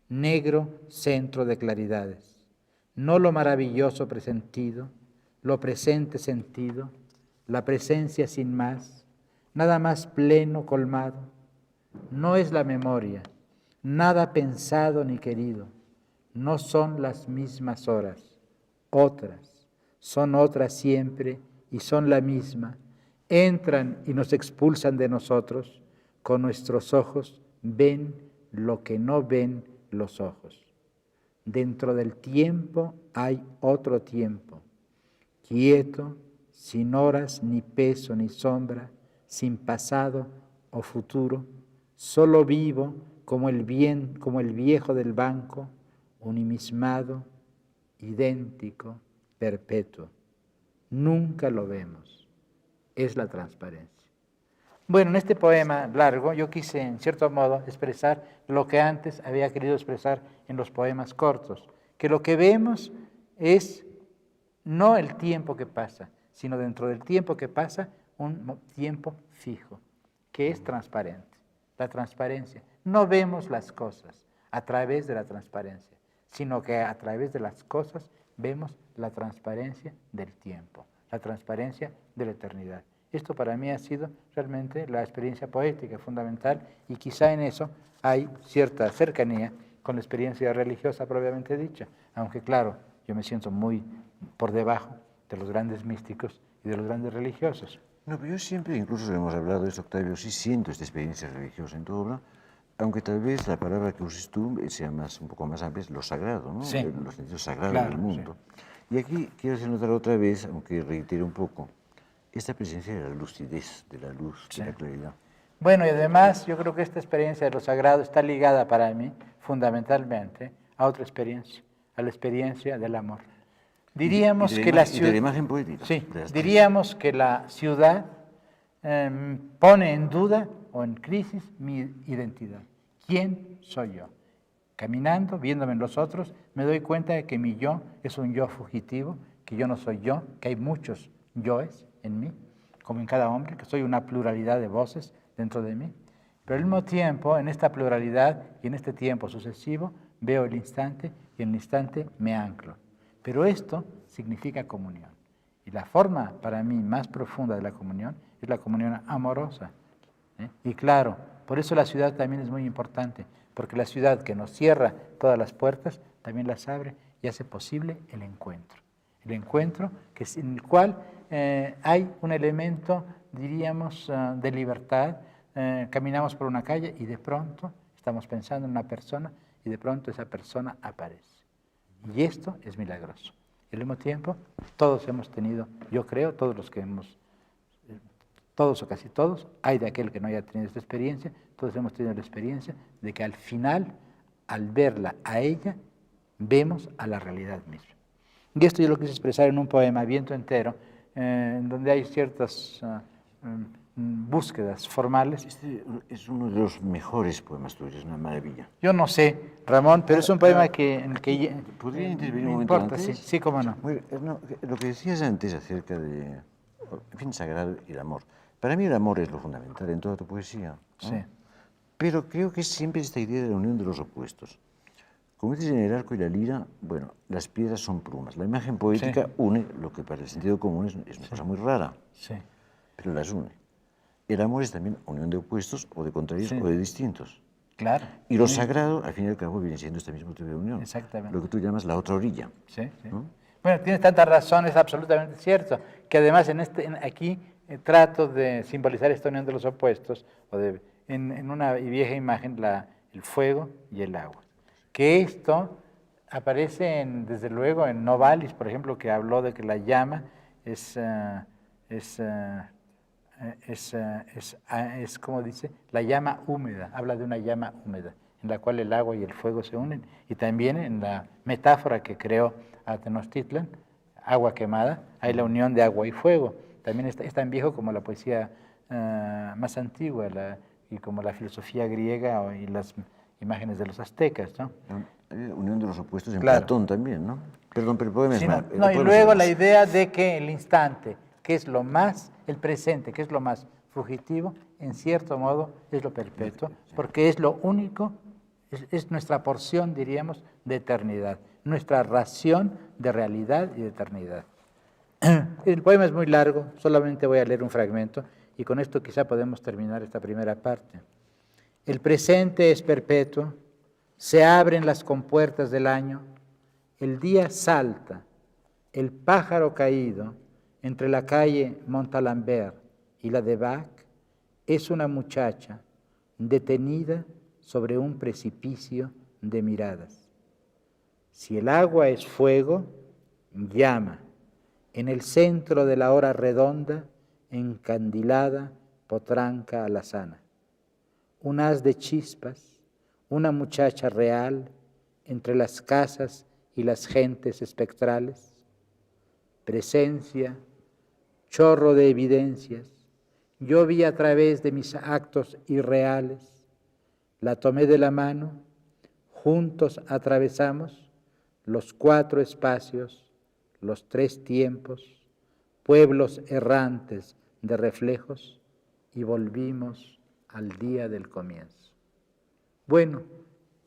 negro centro de claridades. No lo maravilloso presentido, lo presente sentido, la presencia sin más, nada más pleno colmado. No es la memoria, nada pensado ni querido, no son las mismas horas, otras, son otras siempre y son la misma, entran y nos expulsan de nosotros, con nuestros ojos ven lo que no ven los ojos. Dentro del tiempo hay otro tiempo, quieto, sin horas ni peso ni sombra, sin pasado o futuro, solo vivo como el viejo del banco, unimismado, idéntico, perpetuo. Nunca lo vemos. Es la transparencia. Bueno, en este poema largo yo quise, en cierto modo, expresar lo que antes había querido expresar en los poemas cortos, que lo que vemos es no el tiempo que pasa, sino dentro del tiempo que pasa, un tiempo fijo, que es transparente. La transparencia. No vemos las cosas a través de la transparencia, sino que a través de las cosas vemos la transparencia del tiempo, la transparencia de la eternidad. Esto para mí ha sido realmente la experiencia poética fundamental y quizá en eso hay cierta cercanía con la experiencia religiosa propiamente dicha, aunque claro, yo me siento muy por debajo de los grandes místicos y de los grandes religiosos. No, pero yo siempre, incluso hemos hablado de esto, Octavio, sí siento esta experiencia religiosa en tu obra, aunque tal vez la palabra que uses tú sea un poco más amplia, es lo sagrado, ¿no? Sí. Los sentidos sagrados Claro, del mundo. sí. Y aquí quiero hacer notar otra vez, aunque reitere un poco, esta presencia de la lucidez, de la luz, Sí. de la claridad. Bueno, y además yo creo que esta experiencia de lo sagrado está ligada para mí fundamentalmente a otra experiencia, a la experiencia del amor. Diríamos que la Y de ciudad, la imagen poética. sí, de las diríamos que la ciudad pone en duda o en crisis mi identidad. ¿Quién soy yo? Caminando, viéndome en los otros, me doy cuenta de que mi yo es un yo fugitivo, que yo no soy yo, que hay muchos yoes en mí, como en cada hombre, que soy una pluralidad de voces dentro de mí. Pero al mismo tiempo, en esta pluralidad y en este tiempo sucesivo, veo el instante y en el instante me anclo. Pero esto significa comunión. Y la forma para mí más profunda de la comunión es la comunión amorosa. Y claro, por eso la ciudad también es muy importante, porque la ciudad que nos cierra todas las puertas, también las abre y hace posible el encuentro. El encuentro en el cual hay un elemento, diríamos, de libertad. Caminamos por una calle y de pronto estamos pensando en una persona y de pronto esa persona aparece. Y esto es milagroso. Y al mismo tiempo, todos hemos tenido, yo creo, todos los que hemos, todos o casi todos, hay de aquel que no haya tenido esta experiencia, todos hemos tenido la experiencia de que al final, al verla a ella, vemos a la realidad misma. Y esto yo lo quise expresar en un poema, Viento Entero, en donde hay ciertas búsquedas formales. Este es uno de los mejores poemas tuyos, es una maravilla. Yo no sé, Ramón, pero es un poema en el que ¿Podría intervenir me un momento importa, antes? sí, cómo no. No, lo que decías antes acerca de, en fin, sagrado y el amor. Para mí el amor es lo fundamental en toda tu poesía, ¿no? Sí. Pero creo que es siempre esta idea de la unión de los opuestos. Como dices en el arco y la lira, bueno, las piedras son plumas. La imagen poética une lo que para el sentido común es una cosa muy rara, pero las une. El amor es también unión de opuestos o de contrarios o de distintos. Claro. Y lo sagrado, al fin y al cabo, viene siendo esta misma tipo de unión. Exactamente. Lo que tú llamas la otra orilla. Sí. ¿no? Bueno, tienes tanta razón, es absolutamente cierto, que además aquí trato de simbolizar esta unión de los opuestos, en una vieja imagen, el fuego y el agua. Que esto aparece, desde luego, en Novalis, por ejemplo, que habló de que la llama es como dice, la llama húmeda, habla de una llama húmeda, en la cual el agua y el fuego se unen, y también en la metáfora que creó Tenochtitlan, agua quemada, hay la unión de agua y fuego. También es tan viejo como la poesía más antigua y como la filosofía griega y las imágenes de los aztecas, ¿no? Unión de los opuestos en Claro. Platón también, ¿no? Perdón, pero el poema es Sí, más. no, y luego la idea de que el instante, que es lo más, el presente, que es lo más fugitivo, en cierto modo es lo perpetuo, porque es lo único, es nuestra porción, diríamos, de eternidad, nuestra ración de realidad y de eternidad. El poema es muy largo, solamente voy a leer un fragmento, y con esto quizá podemos terminar esta primera parte. El presente es perpetuo, se abren las compuertas del año, el día salta, el pájaro caído entre la calle Montalembert y la de Bac es una muchacha detenida sobre un precipicio de miradas. Si el agua es fuego, llama, en el centro de la hora redonda, encandilada, potranca alazana. Un haz de chispas, una muchacha real entre las casas y las gentes espectrales. Presencia, chorro de evidencias, yo vi a través de mis actos irreales, la tomé de la mano, juntos atravesamos los 4 espacios, los 3 tiempos, pueblos errantes de reflejos, y volvimos al día del comienzo. Bueno,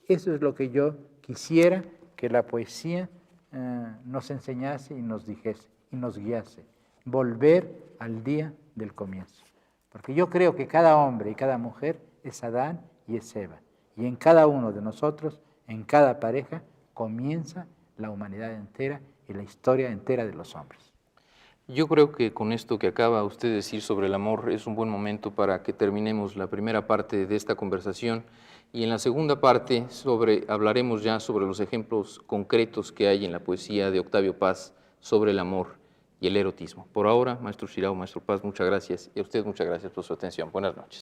eso es lo que yo quisiera que la poesía nos enseñase y nos dijese y nos guiase, volver al día del comienzo. Porque yo creo que cada hombre y cada mujer es Adán y es Eva, y en cada uno de nosotros, en cada pareja, comienza la humanidad entera y la historia entera de los hombres. Yo creo que con esto que acaba usted de decir sobre el amor es un buen momento para que terminemos la primera parte de esta conversación, y en la segunda parte hablaremos ya sobre los ejemplos concretos que hay en la poesía de Octavio Paz sobre el amor y el erotismo. Por ahora, maestro Shirao, maestro Paz, muchas gracias, y a usted muchas gracias por su atención. Buenas noches.